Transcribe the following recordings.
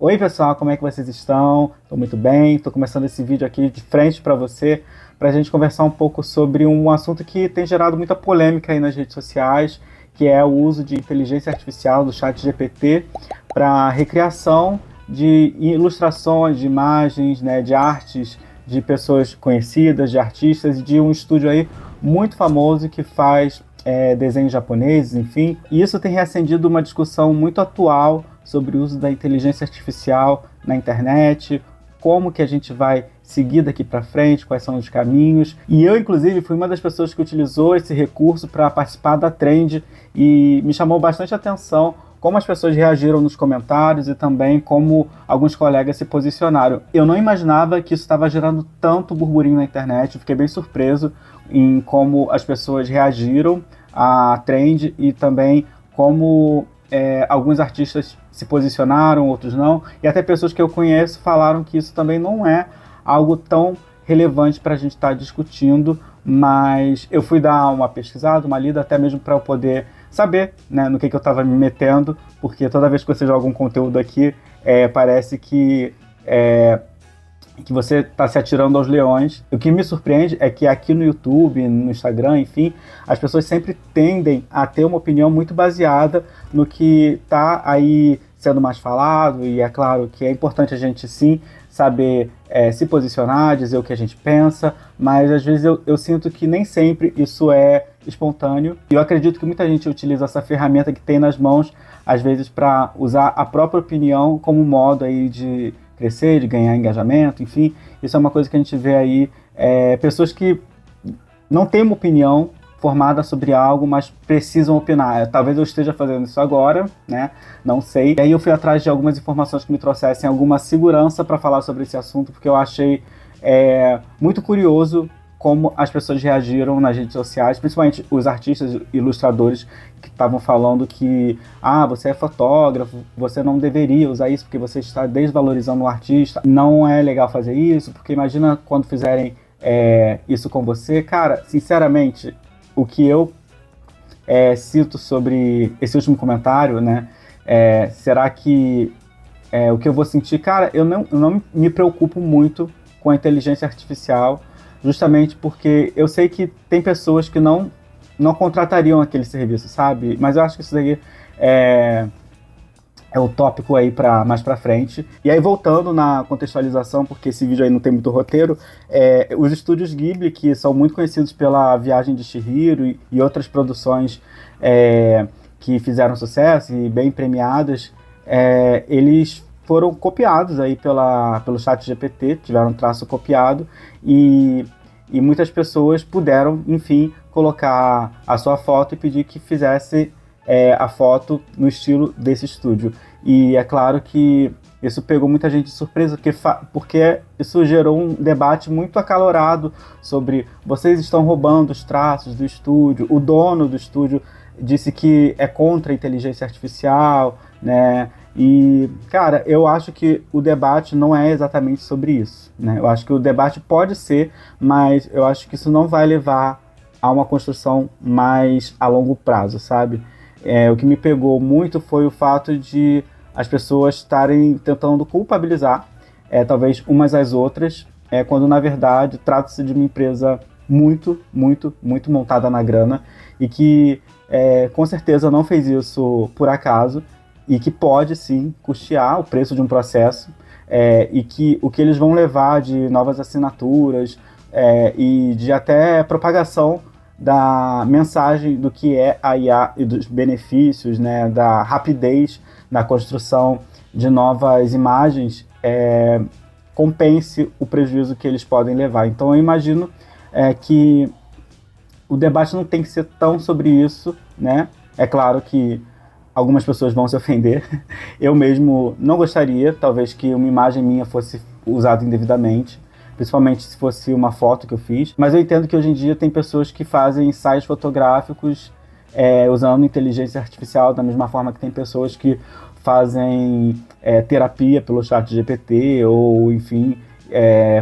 Oi pessoal, como é que vocês estão? Estou muito bem, estou começando esse vídeo aqui de frente para você, para a gente conversar um pouco sobre um assunto que tem gerado muita polêmica aí nas redes sociais, que é o uso de inteligência artificial do ChatGPT para recriação de ilustrações, de imagens, né, de artes de pessoas conhecidas, de artistas, e de um estúdio aí muito famoso que faz desenhos japoneses, enfim. E isso tem reacendido uma discussão muito atual sobre o uso da inteligência artificial na internet, como que a gente vai seguir daqui para frente, quais são os caminhos. E eu, inclusive, fui uma das pessoas que utilizou esse recurso para participar da trend e me chamou bastante atenção como as pessoas reagiram nos comentários e também como alguns colegas se posicionaram. Eu não imaginava que isso estava gerando tanto burburinho na internet, eu fiquei bem surpreso em como as pessoas reagiram à trend e também como alguns artistas se posicionaram, outros não, e até pessoas que eu conheço falaram que isso também não é algo tão relevante para a gente estar discutindo, mas eu fui dar uma pesquisada, uma lida, até mesmo para eu poder saber, né, no que eu estava me metendo, porque toda vez que você joga um conteúdo aqui, parece que você está se atirando aos leões. O que me surpreende é que aqui no YouTube, no Instagram, enfim, as pessoas sempre tendem a ter uma opinião muito baseada no que está aí sendo mais falado, e é claro que é importante a gente sim saber se posicionar, dizer o que a gente pensa, mas às vezes eu sinto que nem sempre isso é espontâneo, e eu acredito que muita gente utiliza essa ferramenta que tem nas mãos, às vezes para usar a própria opinião como modo aí de crescer, de ganhar engajamento, enfim. Isso é uma coisa que a gente vê aí, pessoas que não têm uma opinião formada sobre algo, mas precisam opinar. Talvez eu esteja fazendo isso agora, né? Não sei. E aí eu fui atrás de algumas informações que me trouxessem alguma segurança para falar sobre esse assunto, porque eu achei muito curioso como as pessoas reagiram nas redes sociais, principalmente os artistas e ilustradores que estavam falando que você é fotógrafo, você não deveria usar isso porque você está desvalorizando o artista, não é legal fazer isso, porque imagina quando fizerem isso com você. Cara, sinceramente, o que eu cito sobre esse último comentário, né, será que o que eu vou sentir? Cara, eu não me preocupo muito com a inteligência artificial, justamente porque eu sei que tem pessoas que não contratariam aquele serviço, sabe? Mas eu acho que isso daí é o tópico aí mais pra frente. E aí, voltando na contextualização, porque esse vídeo aí não tem muito roteiro, os estúdios Ghibli, que são muito conhecidos pela Viagem de Chihiro e outras produções que fizeram sucesso e bem premiadas, eles foram copiados aí pelo ChatGPT, tiveram um traço copiado, e muitas pessoas puderam, enfim, colocar a sua foto e pedir que fizesse a foto no estilo desse estúdio. E é claro que isso pegou muita gente de surpresa, porque isso gerou um debate muito acalorado sobre vocês estão roubando os traços do estúdio. O dono do estúdio disse que é contra a inteligência artificial, né? E, cara, eu acho que o debate não é exatamente sobre isso, né? Eu acho que o debate pode ser, mas eu acho que isso não vai levar a uma construção mais a longo prazo, sabe? O que me pegou muito foi o fato de as pessoas estarem tentando culpabilizar, talvez umas às outras, quando na verdade trata-se de uma empresa muito, muito, muito montada na grana e que com certeza não fez isso por acaso, e que pode sim custear o preço de um processo, e que o que eles vão levar de novas assinaturas e de até propagação da mensagem do que é a IA e dos benefícios, né, da rapidez na construção de novas imagens, compense o prejuízo que eles podem levar. Então eu imagino que o debate não tem que ser tão sobre isso, né? É claro que algumas pessoas vão se ofender. Eu mesmo não gostaria, talvez, que uma imagem minha fosse usada indevidamente, principalmente se fosse uma foto que eu fiz. Mas eu entendo que hoje em dia tem pessoas que fazem ensaios fotográficos usando inteligência artificial, da mesma forma que tem pessoas que fazem terapia pelo ChatGPT, ou enfim,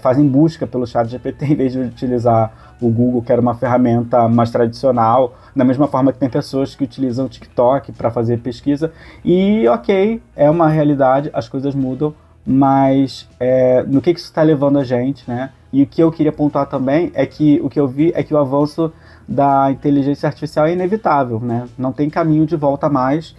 fazem busca pelo ChatGPT em vez de utilizar o Google, que era uma ferramenta mais tradicional, da mesma forma que tem pessoas que utilizam o TikTok para fazer pesquisa. E ok, é uma realidade, as coisas mudam, mas no que isso está levando a gente, né? E o que eu queria pontuar também é que o que eu vi é que o avanço da inteligência artificial é inevitável, né? Não tem caminho de volta mais.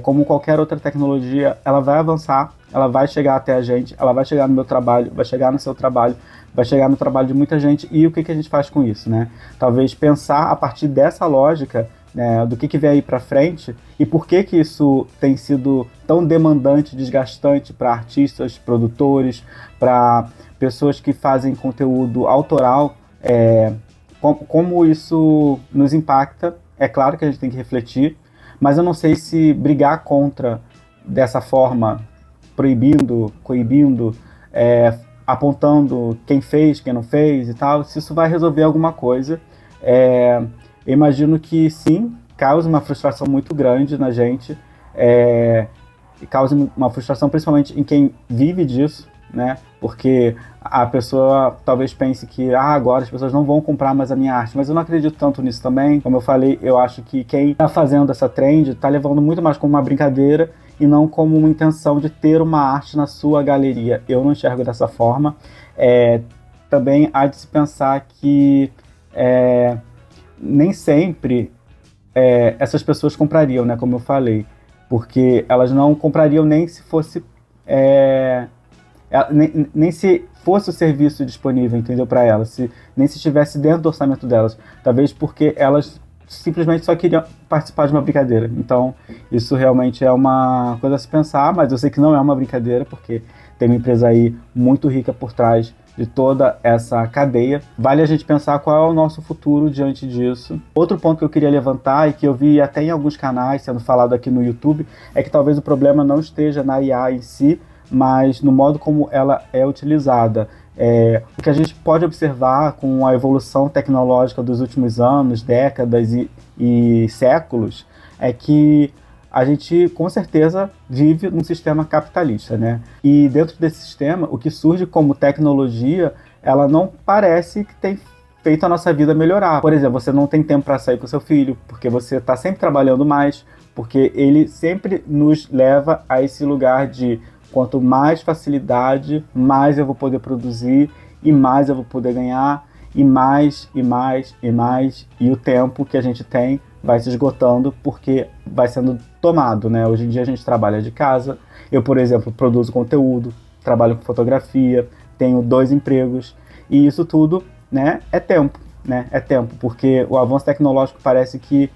Como qualquer outra tecnologia, ela vai avançar, ela vai chegar até a gente, ela vai chegar no meu trabalho, vai chegar no seu trabalho, vai chegar no trabalho de muita gente. E o que a gente faz com isso, né? Talvez pensar a partir dessa lógica, né, do que vem aí para frente e por que isso tem sido tão demandante, desgastante para artistas, produtores, para pessoas que fazem conteúdo autoral, como isso nos impacta. É claro que a gente tem que refletir, mas eu não sei se brigar contra dessa forma, proibindo, coibindo, apontando quem fez, quem não fez e tal, se isso vai resolver alguma coisa. Eu imagino que sim, causa uma frustração muito grande na gente, e causa uma frustração principalmente em quem vive disso, né? Porque a pessoa talvez pense que agora as pessoas não vão comprar mais a minha arte, mas eu não acredito tanto nisso também. Como eu falei, eu acho que quem está fazendo essa trend está levando muito mais como uma brincadeira e não como uma intenção de ter uma arte na sua galeria. Eu não enxergo dessa forma. Também há de se pensar que nem sempre essas pessoas comprariam, né, como eu falei, porque elas não comprariam nem se fosse nem se fosse o serviço disponível, entendeu, para elas, nem se estivesse dentro do orçamento delas, talvez porque elas simplesmente só queriam participar de uma brincadeira. Então isso realmente é uma coisa a se pensar, mas eu sei que não é uma brincadeira, porque tem uma empresa aí muito rica por trás de toda essa cadeia. Vale a gente pensar qual é o nosso futuro diante disso. Outro ponto que eu queria levantar, e que eu vi até em alguns canais sendo falado aqui no YouTube, é que talvez o problema não esteja na IA em si, mas no modo como ela é utilizada. O que a gente pode observar com a evolução tecnológica dos últimos anos, décadas e séculos, é que a gente com certeza vive num sistema capitalista, né? E dentro desse sistema, o que surge como tecnologia, ela não parece que tem feito a nossa vida melhorar. Por exemplo, você não tem tempo para sair com seu filho, porque você está sempre trabalhando mais, porque ele sempre nos leva a esse lugar de quanto mais facilidade, mais eu vou poder produzir e mais eu vou poder ganhar, e mais, e mais, e mais, e o tempo que a gente tem vai se esgotando porque vai sendo tomado, né? Hoje em dia a gente trabalha de casa. Eu, por exemplo, produzo conteúdo, trabalho com fotografia, tenho 2 empregos, e isso tudo, né, é tempo, né? É tempo, porque o avanço tecnológico parece que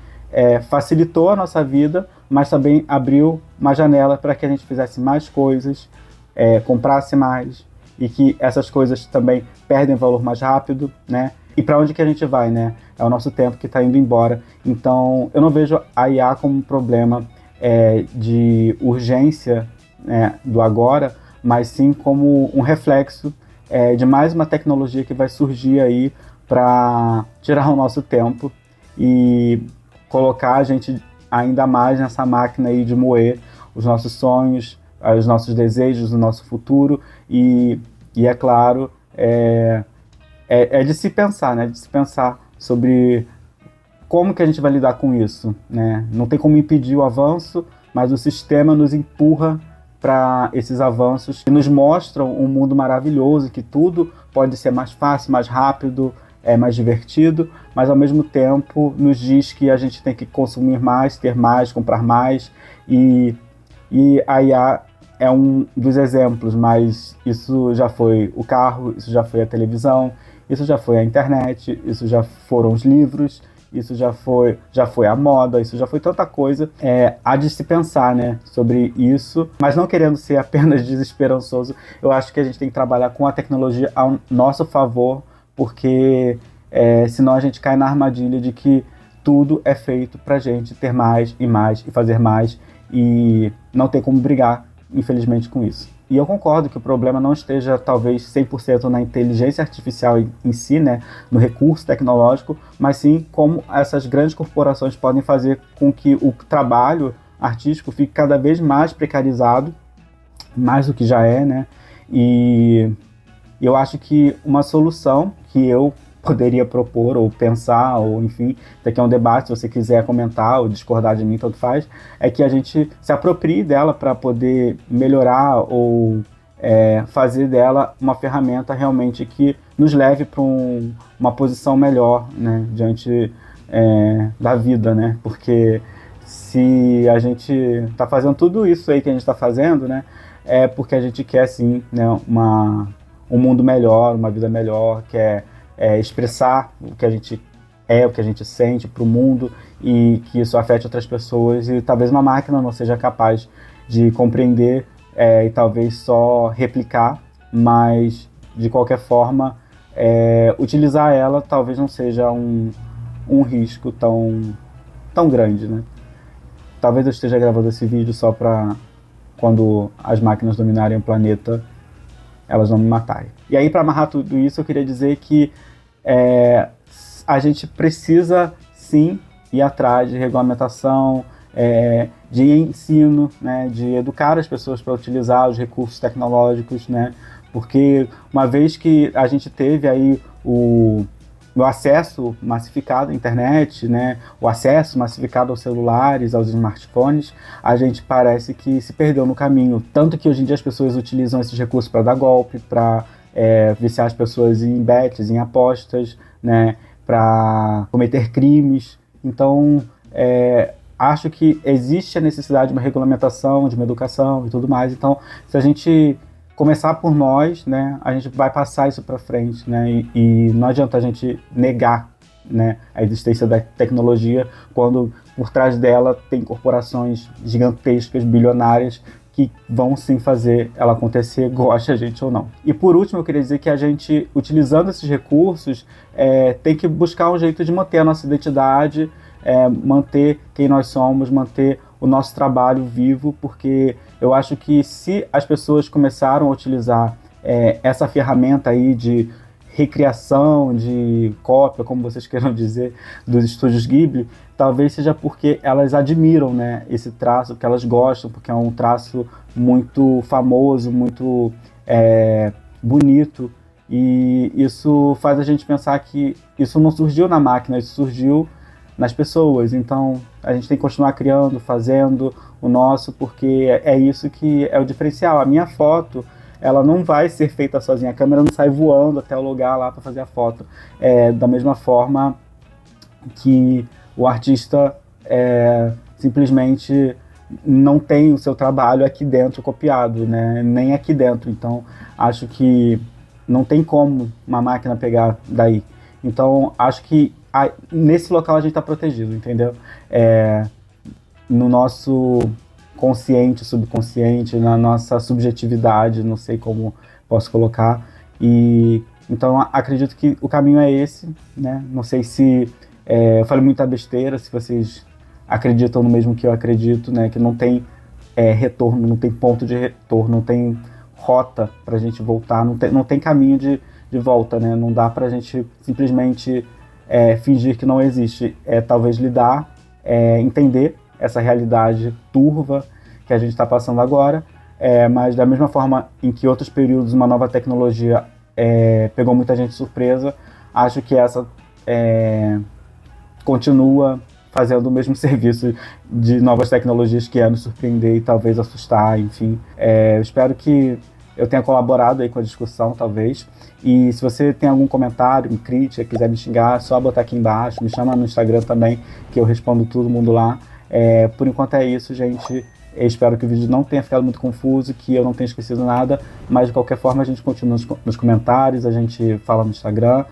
facilitou a nossa vida, mas também abriu uma janela para que a gente fizesse mais coisas, comprasse mais, e que essas coisas também perdem valor mais rápido, né? E para onde que a gente vai, né? É o nosso tempo que está indo embora. Então, eu não vejo a IA como um problema de urgência, né, do agora, mas sim como um reflexo de mais uma tecnologia que vai surgir aí para tirar o nosso tempo e colocar a gente ainda mais nessa máquina aí de moer os nossos sonhos, os nossos desejos, o nosso futuro, e é claro, de se pensar, né? De se pensar sobre como que a gente vai lidar com isso, né? Não tem como impedir o avanço, mas o sistema nos empurra para esses avanços que nos mostram um mundo maravilhoso, que tudo pode ser mais fácil, mais rápido, mais divertido, mas ao mesmo tempo nos diz que a gente tem que consumir mais, ter mais, comprar mais, e a IA é um dos exemplos, mas isso já foi o carro, isso já foi a televisão, isso já foi a internet, isso já foram os livros, isso já foi a moda, isso já foi tanta coisa. Há de se pensar, né, sobre isso, mas não querendo ser apenas desesperançoso, eu acho que a gente tem que trabalhar com a tecnologia ao nosso favor, porque senão a gente cai na armadilha de que tudo é feito pra gente ter mais e mais e fazer mais, e não tem como brigar, infelizmente, com isso. E eu concordo que o problema não esteja talvez 100% na inteligência artificial em si, né, no recurso tecnológico, mas sim como essas grandes corporações podem fazer com que o trabalho artístico fique cada vez mais precarizado, mais do que já é, né, e E eu acho que uma solução que eu poderia propor, ou pensar, ou enfim, isso aqui é um debate, se você quiser comentar ou discordar de mim, tanto faz, é que a gente se aproprie dela para poder melhorar ou fazer dela uma ferramenta realmente que nos leve para uma posição melhor, né, diante da vida, né, porque se a gente está fazendo tudo isso aí que a gente está fazendo, né, é porque a gente quer sim, né, um mundo melhor, uma vida melhor, quer expressar o que a gente o que a gente sente para o mundo e que isso afete outras pessoas, e talvez uma máquina não seja capaz de compreender e talvez só replicar, mas de qualquer forma utilizar ela talvez não seja um risco tão grande, né? Talvez eu esteja gravando esse vídeo só para quando as máquinas dominarem o planeta, elas não me matarem. E aí, para amarrar tudo isso, eu queria dizer que a gente precisa sim ir atrás de regulamentação, de ensino, né, de educar as pessoas para utilizar os recursos tecnológicos, né, porque uma vez que a gente teve aí o acesso massificado à internet, né, o acesso massificado aos celulares, aos smartphones, a gente parece que se perdeu no caminho. Tanto que hoje em dia as pessoas utilizam esses recursos para dar golpe, para viciar as pessoas em bets, em apostas, né, para cometer crimes. Então, acho que existe a necessidade de uma regulamentação, de uma educação e tudo mais. Então, se a gente começar por nós, né, a gente vai passar isso para frente, né, e não adianta a gente negar, né, a existência da tecnologia quando por trás dela tem corporações gigantescas, bilionárias, que vão sim fazer ela acontecer, goste a gente ou não. E por último, eu queria dizer que a gente, utilizando esses recursos, tem que buscar um jeito de manter a nossa identidade, manter quem nós somos, manter o nosso trabalho vivo, porque eu acho que se as pessoas começaram a utilizar essa ferramenta aí de recriação, de cópia, como vocês queiram dizer, dos estúdios Ghibli, talvez seja porque elas admiram, né, esse traço, porque elas gostam, porque é um traço muito famoso, muito bonito, e isso faz a gente pensar que isso não surgiu na máquina, isso surgiu nas pessoas. Então a gente tem que continuar criando, fazendo o nosso, porque é isso que é o diferencial. A minha foto, ela não vai ser feita sozinha, a câmera não sai voando até o lugar lá para fazer a foto. Da mesma forma que o artista simplesmente não tem o seu trabalho aqui dentro copiado, né? Nem aqui dentro. Então acho que não tem como uma máquina pegar daí. Então acho que nesse local a gente está protegido, entendeu? No nosso consciente, subconsciente, na nossa subjetividade, não sei como posso colocar. E então acredito que o caminho é esse, né? Não sei se eu falei muita besteira, se vocês acreditam no mesmo que eu acredito, né? Que não tem retorno, não tem ponto de retorno, não tem rota para a gente voltar, não tem caminho de volta, né? Não dá para a gente simplesmente fingir que não existe. Talvez lidar, entender essa realidade turva que a gente está passando agora, mas da mesma forma em que outros períodos uma nova tecnologia pegou muita gente de surpresa, acho que essa continua fazendo o mesmo serviço de novas tecnologias, que nos surpreender e talvez assustar, enfim. Eu espero que eu tenha colaborado aí com a discussão, talvez. E se você tem algum comentário, crítica, quiser me xingar, é só botar aqui embaixo. Me chama no Instagram também, que eu respondo todo mundo lá. Por enquanto é isso, gente. Eu espero que o vídeo não tenha ficado muito confuso, que eu não tenha esquecido nada. Mas de qualquer forma, a gente continua nos comentários, a gente fala no Instagram.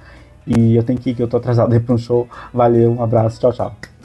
E eu tenho que ir, que eu tô atrasado aí para um show. Valeu, um abraço, tchau, tchau.